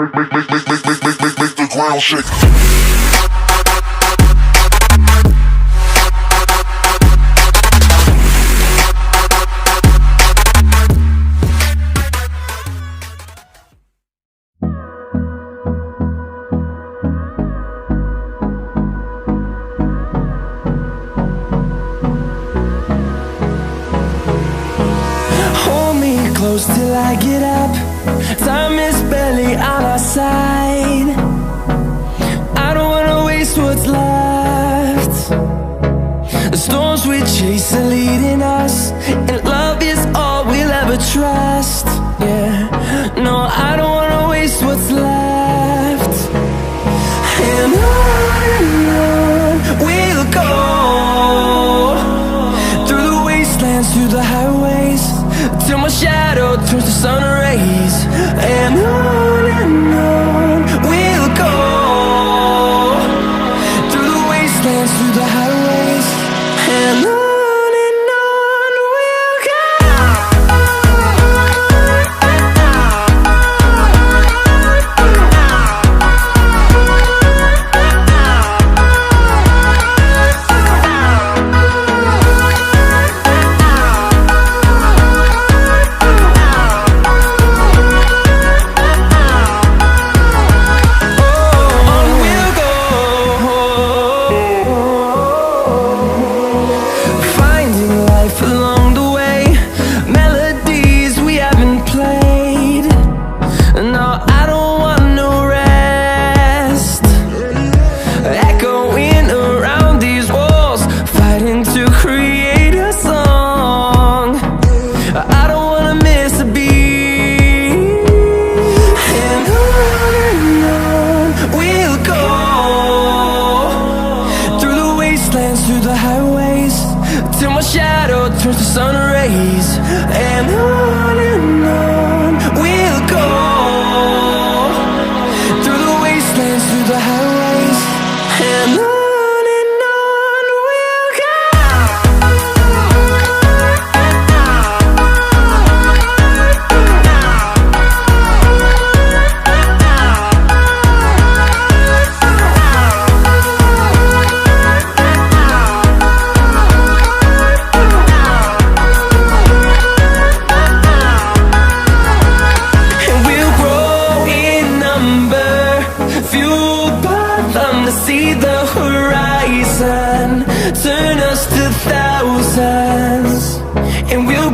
Make the ground shake. Close till I get up. Time is barely on our side. I don't wanna waste what's left. The storms we chase are leading us, and love is all we'll ever trust. Yeah, no, I don't wanna waste what's left. And on we'll go, through the wastelands, through the highways, till my shadow turns to sun rays. And on we'll go, through the wastelands, through the highways, and on we'll go. Along the way, melodies we haven't played. No, I don't want no rest. Echoing around these walls, fighting to create a song. I don't wanna miss a beat. And on we'll go, through the wastelands, through the highways, till my shadow turns to sun rays. And on we'll go, through the wastelands, through the highways, and on we'll go. See the horizon turn us to thousands, and we'll